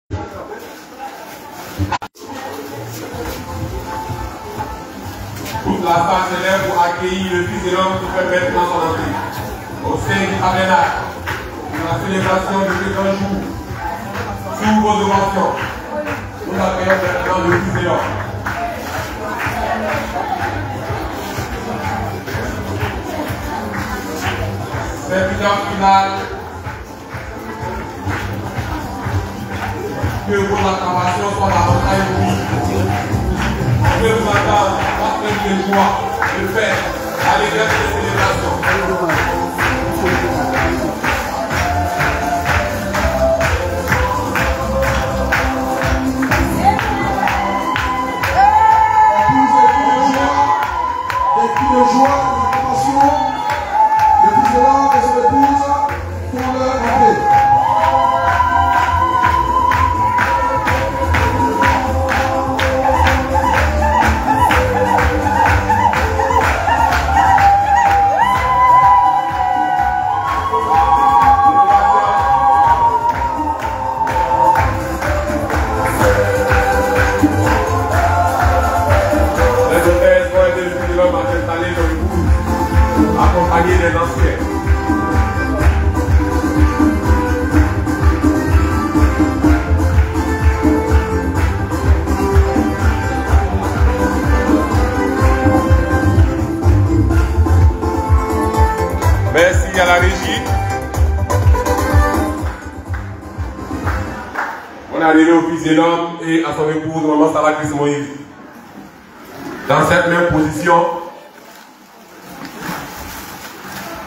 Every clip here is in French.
Toute la salle se lève pour accueillir le Fils de l'homme qui fait maintenant son entrée. Au sein du tabernacle, pour la célébration de ce grand jour, sous vos ovations, nous accueillons maintenant le Fils de l'homme. Serviteur final, que vos acclamations soient la montagne rouge. Je vous attends, parce que de joie, de fête, allégresse de célébration. Des cris de joie, d'acclamation, le Fils de l'homme et son épouse pour leur entrée. Accompagné des anciens. Merci à la régie. On est arrivé au Fils de l'homme et à son épouse, maman Sarah Christ Moïse. Dans cette même position,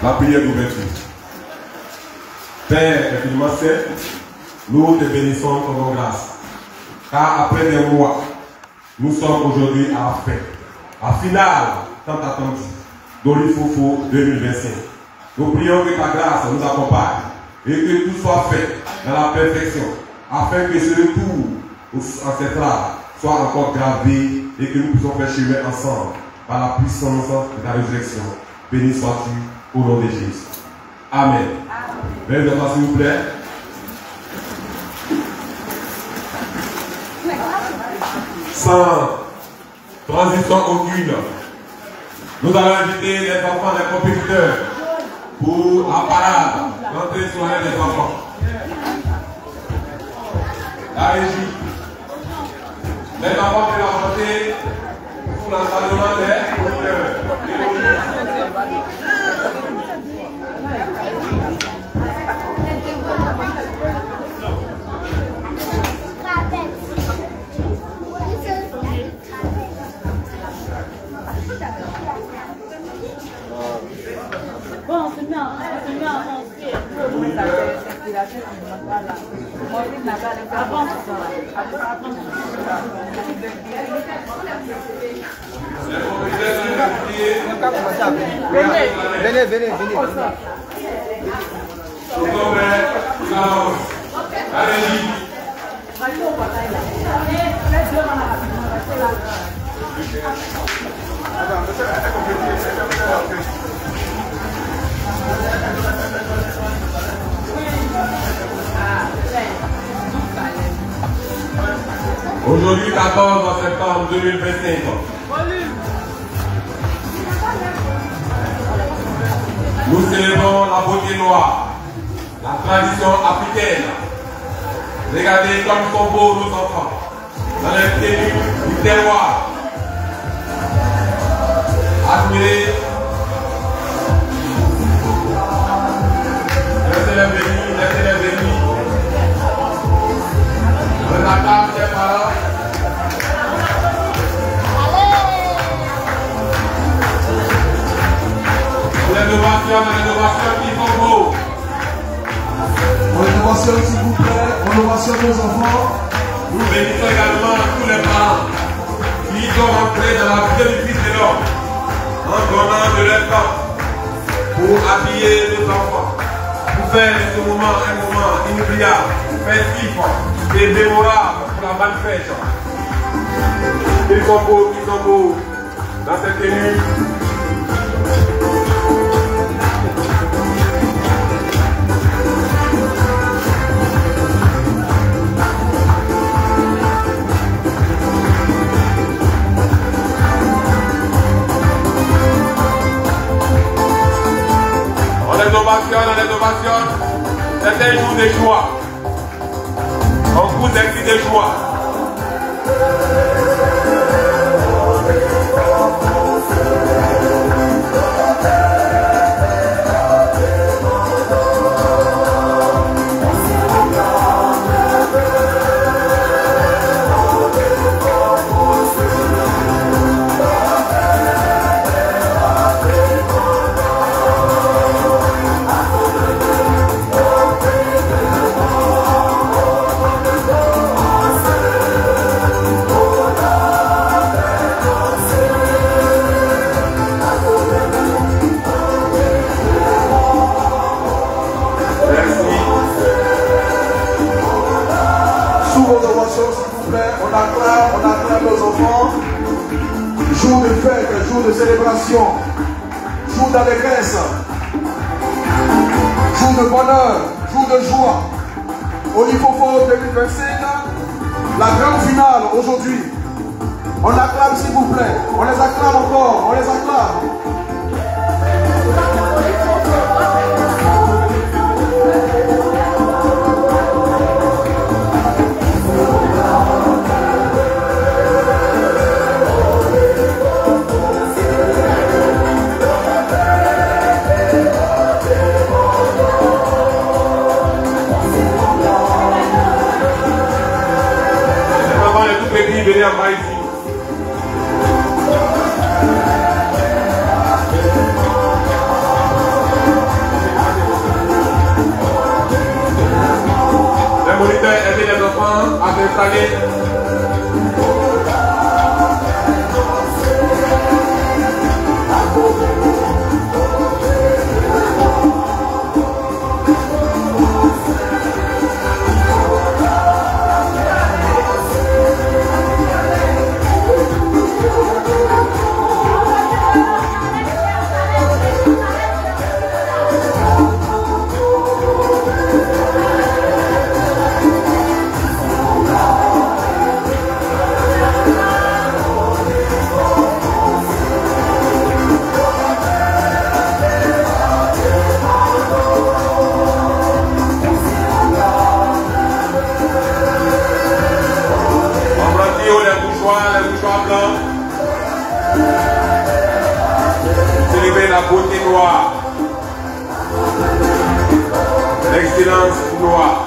la prière d'ouverture. Père infiniment saint, nous te bénissons pour nos grâces. Car après des mois, nous sommes aujourd'hui à la fin. À finale, tant attendue, d'Olifofo 2025. Nous prions que ta grâce nous accompagne et que tout soit fait dans la perfection, afin que ce retour ancestral soit encore gravé et que nous puissions faire chemin ensemble par la puissance de ta résurrection. Béni sois-tu au nom de Jésus. Amen. Veuillez vous s'il vous plaît. Sans transition aucune, nous allons inviter les enfants des compétiteurs pour la parade, l'entrée soirée des enfants. La régie. Les enfants qui vont chanter pour l'entraînement des compétiteurs. Bon, on se met en Venez. Aujourd'hui, 14 septembre 2025. Nous célébrons la beauté noire, la tradition africaine. Regardez comme sont beaux nos enfants, dans les tenues du terroir. Admirez. Laissez-les venir. On attend ses parents. Rénovation qui sont beaux. Rénovation s'il vous plaît, rénovation de nos enfants. Nous bénissons également tous les parents qui sont rentrés dans la vie du Fils de l'homme en donnant de leur temps pour habiller nos enfants, pour faire ce moment un moment inoubliable, festif et mémorable pour la bonne fête. Ils sont beaux dans cette tenue. de joie. Un coup de cri de joie. On acclame nos enfants. Jour de fête, jour de célébration, jour d'allégresse, jour de bonheur, jour de joie. Olifofo 2025, la grande finale aujourd'hui. On acclame s'il vous plaît. On les acclame encore, on les acclame. Venez en bas ici. Les moniteurs aident les enfants à s'installer. Célébrer la beauté noire, l'excellence noire.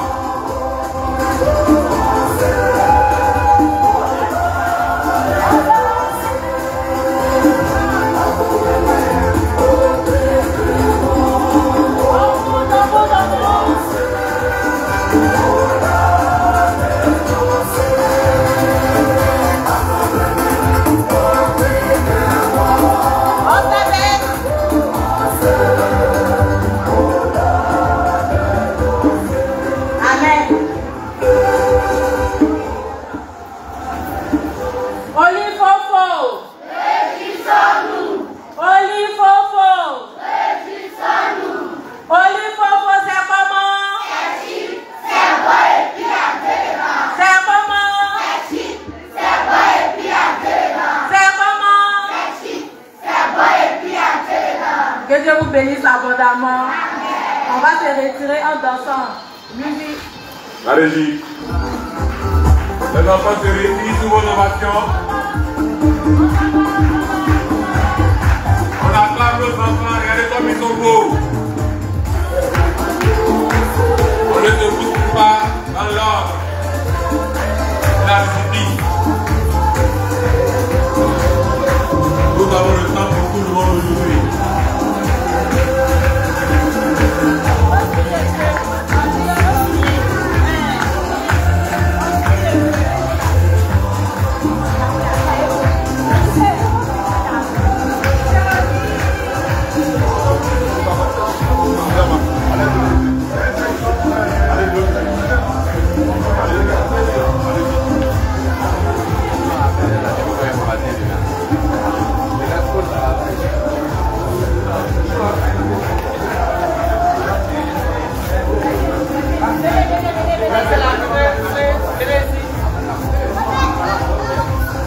Que Dieu vous bénisse abondamment. On va se retirer en dansant. Musique. La régie. Les enfants se retirent sous vos ovations. On acclame nos enfants. Regardez comme ils sont beaux. On ne se pousse pas dans l'ordre. La discipline. Nous avons le temps pour tout le monde aujourd'hui.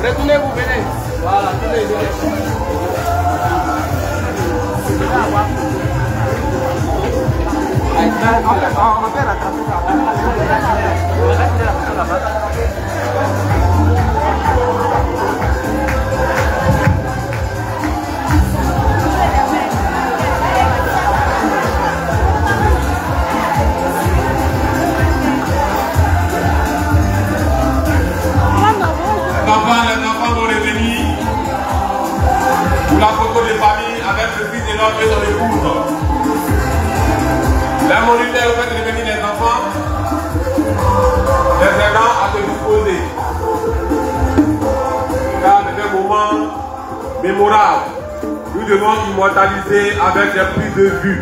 Retournez-vous, venez. Voilà, tenez, venez. Les enfants vont revenir pour la photo de famille avec le fils de l'homme et son épouse. La monitaire fait revenir les enfants, les aidants à se disposer. Car c'est un moment mémorable. Nous devons immortaliser avec les prises de vue.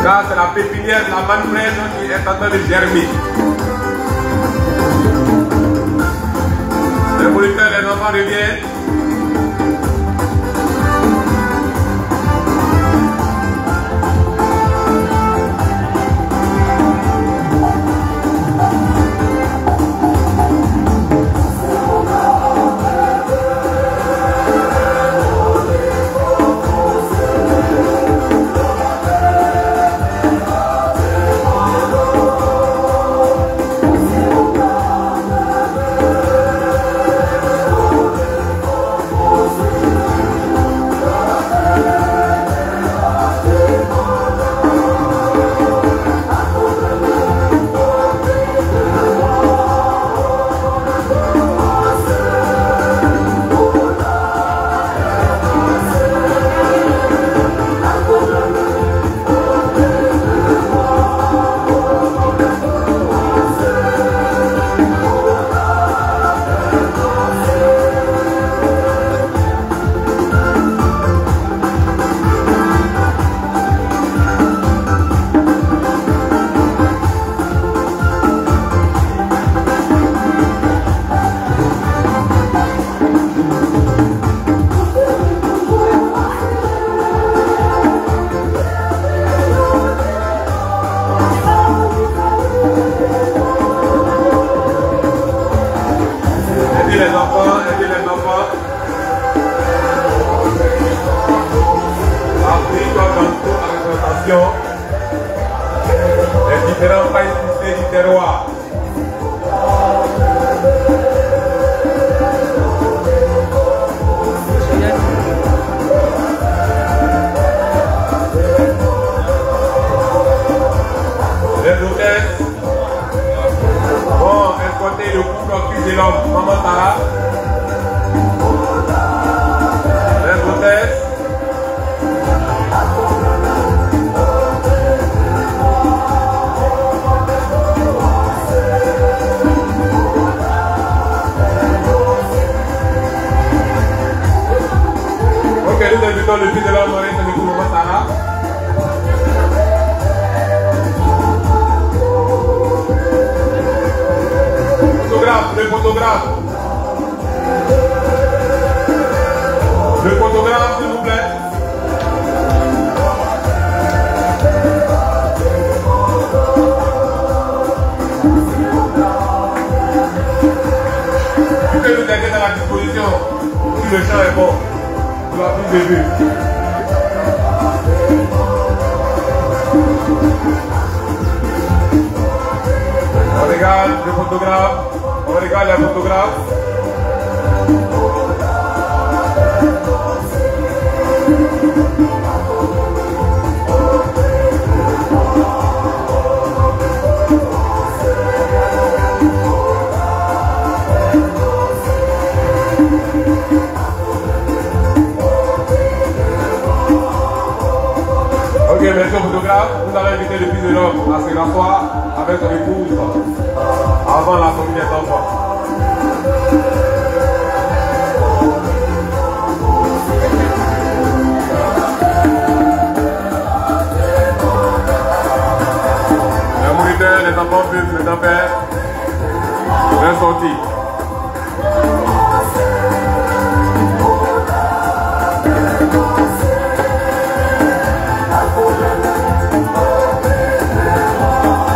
Car c'est la pépinière de la manfrène qui est en train de germer. Les moniteurs, les enfants reviennent. Les différents pailles du terroir. Les hôtesses vont escorter le couple fils de l'homme, Maman Tara. Les hôtesses nous invitons le fils de l'homme Maurice et le couple Maman Tara. Le photographe, s'il vous plaît. Tout que nous aider dans la disposition, si le champ est bon, pour la prise de vue. On regarde le photographe. On regarde la photographe. Ok, merci au photographe. Nous allons inviter le fils de l'homme à se rasseoir avec son épouse avant la famille des enfants. Les moniteurs, les enfants fument, les enfants bien sortis.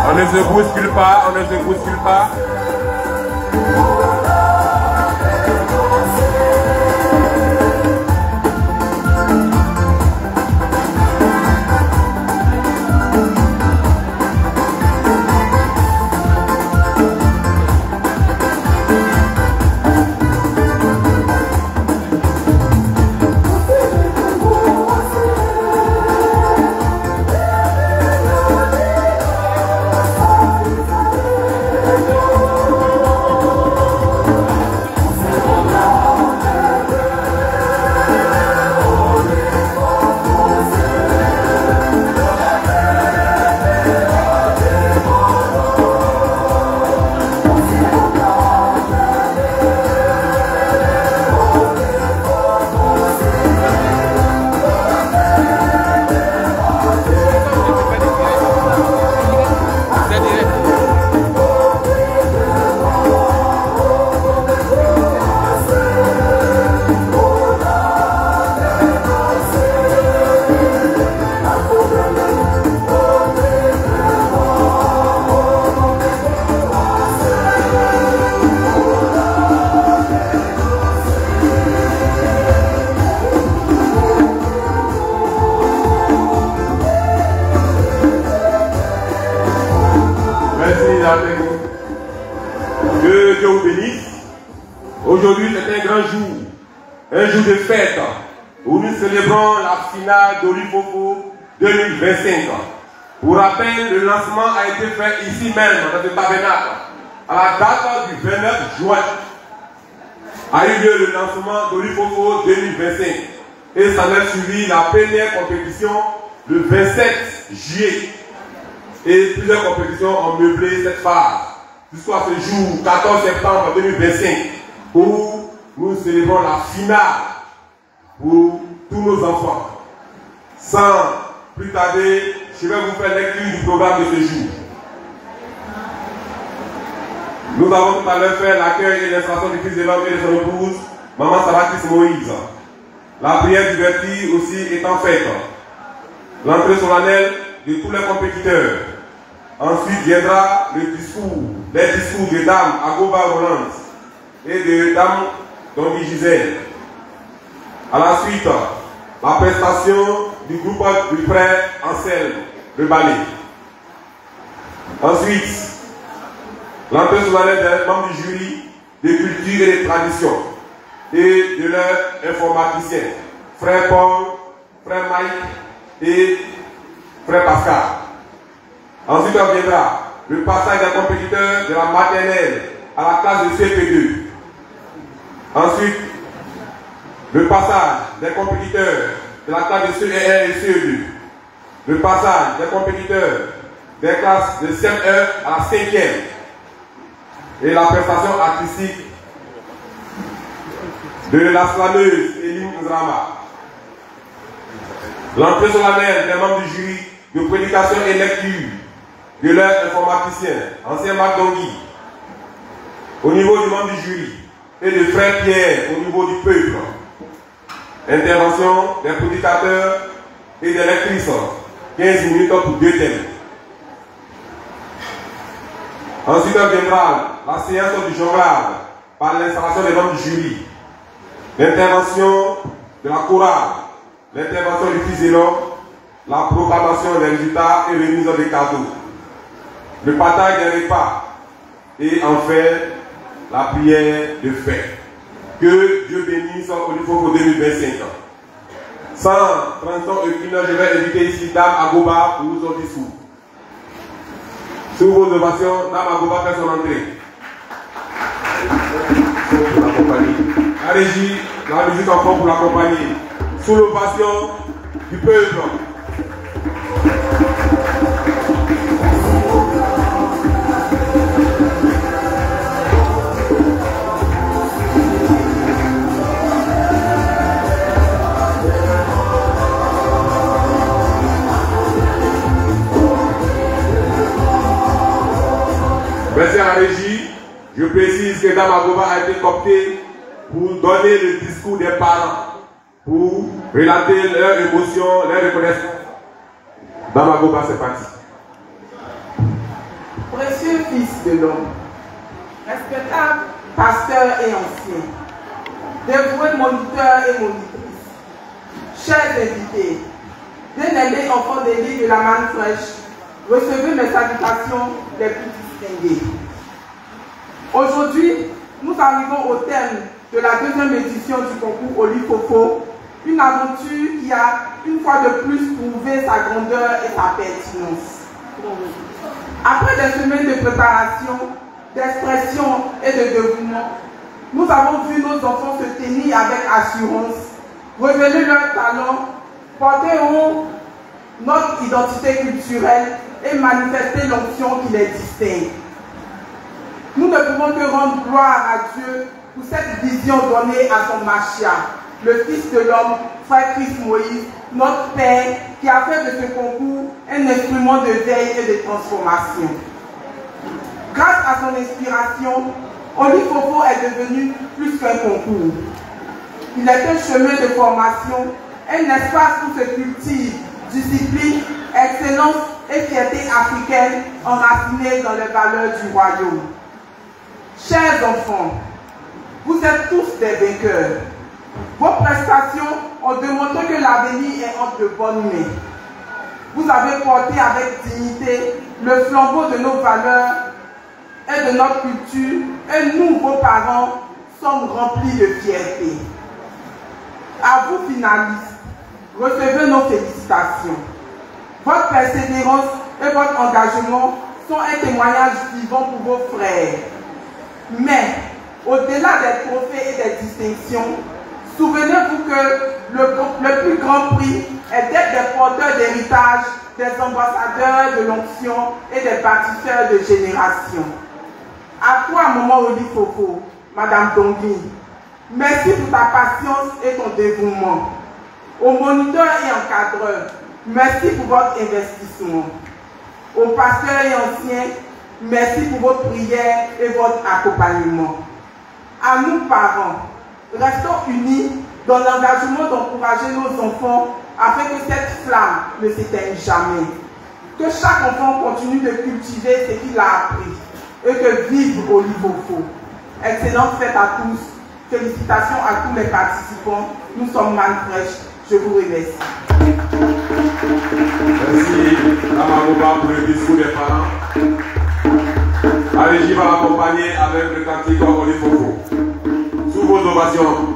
On ne se bouscule pas, on ne se bouscule pas. Que Dieu vous bénisse. Aujourd'hui, c'est un grand jour, un jour de fête, où nous célébrons la finale d'Olifofo 2025. Pour rappel, le lancement a été fait ici même, dans ce tabernacle, à la date du 29 juin. A eu lieu le lancement d'Olifofo 2025. Et ça a suivi la première compétition le 27 juillet. Et plusieurs compétitions ont meublé cette phase. Jusqu'à ce jour, 14 septembre 2025, où nous célébrons la finale pour tous nos enfants. Sans plus tarder, je vais vous faire lecture du programme de ce jour. Nous avons tout à l'heure fait l'accueil et l'installation du Fils de l'homme et de son épouse, Maman Sarakis Moïse. La prière divertie aussi étant faite. L'entrée solennelle de tous les compétiteurs. Ensuite viendra les discours de Dame Agoba Roland et de Dame Dongui Gisèle. À la suite, la prestation du groupe du frère Anselme, le ballet. Ensuite, l'entrée solennelle des membres du jury de culture et de tradition et de leurs informaticiens, frère Paul, frère Mike et frère Pascal. Ensuite, on viendra le passage des compétiteurs de la maternelle à la classe de CP2. Ensuite, le passage des compétiteurs de la classe de CE1 et CE2. Le passage des compétiteurs des classes de CM1 à la 5e. Et la prestation artistique de la slameuse Eline Nzrama. L'entrée solennelle des membres du jury de prédication et lecture de leurs informaticiens, ancien Marc Dongui, au niveau du membre du jury, et de frère Pierre au niveau du peuple. Intervention des prédicateurs et des lectrices, 15 minutes pour 2 thèmes. Ensuite viendra la séance du jonglage par l'installation des membres du jury, l'intervention de la chorale, l'intervention du Fils de l'homme, la proclamation des résultats et remise des cadeaux, le partage des repas et enfin la prière de fête. Que Dieu bénisse Olifofo 2025. Sans transition aucune, je vais inviter ici Dame Agoba pour son discours. Sous vos ovations, Dame Agoba fait son entrée. Pour l'accompagner. La régie, la musique encore pour l'accompagner. Sous l'ovation du peuple. Merci à la régie. Je précise que Dame Agoba a été cooptée pour donner le discours des parents, pour relater leurs émotions, leurs reconnaissances. Dame Agoba, c'est parti. Précieux Fils de l'homme, respectable pasteur et ancien, dévoués moniteurs et monitrices, chers invités, bien-aimés enfants des lits de la manne fraîche, recevez mes salutations les plus distinguées. Aujourd'hui, nous arrivons au thème de la deuxième édition du concours Olifofo, une aventure qui a une fois de plus prouvé sa grandeur et sa pertinence. Après des semaines de préparation, d'expression et de dévouement, nous avons vu nos enfants se tenir avec assurance, révéler leurs talents, porter haut notre identité culturelle et manifester l'onction qui les distingue. Nous ne pouvons que rendre gloire à Dieu pour cette vision donnée à son Machia, le Fils de l'homme, frère Christ Moïse, notre Père, qui a fait de ce concours un instrument de veille et de transformation. Grâce à son inspiration, Olifofo est devenu plus qu'un concours. Il est un chemin de formation, un espace où se cultive discipline, excellence et fierté africaine enracinée dans les valeurs du royaume. Chers enfants, vous êtes tous des vainqueurs. Vos prestations ont démontré que l'avenir est entre de bonnes mains. Vous avez porté avec dignité le flambeau de nos valeurs et de notre culture Et nous, vos parents, sommes remplis de fierté. À vous, finalistes, recevez nos félicitations. Votre persévérance et votre engagement sont un témoignage vivant pour vos frères. Mais, au-delà des trophées et des distinctions, souvenez-vous que le plus grand prix est d'être des porteurs d'héritage, des ambassadeurs de l'onction et des bâtisseurs de génération. À toi, maman Oli Fofo, Madame Dongui, merci pour ta patience et ton dévouement. Aux moniteurs et encadreurs, merci pour votre investissement. Aux pasteurs et anciens, merci pour votre prière et votre accompagnement. À nous, parents, restons unis dans l'engagement d'encourager nos enfants afin que cette flamme ne s'éteigne jamais. Que chaque enfant continue de cultiver ce qu'il a appris et que vive Oli Fofo. Excellente fête à tous. Félicitations à tous les participants. Nous sommes Manfresh. Je vous remercie. Merci à Marouba pour le discours des parents. Allez, j'y vais accompagner avec le cantique Oli Fofo. Sous vos ovations.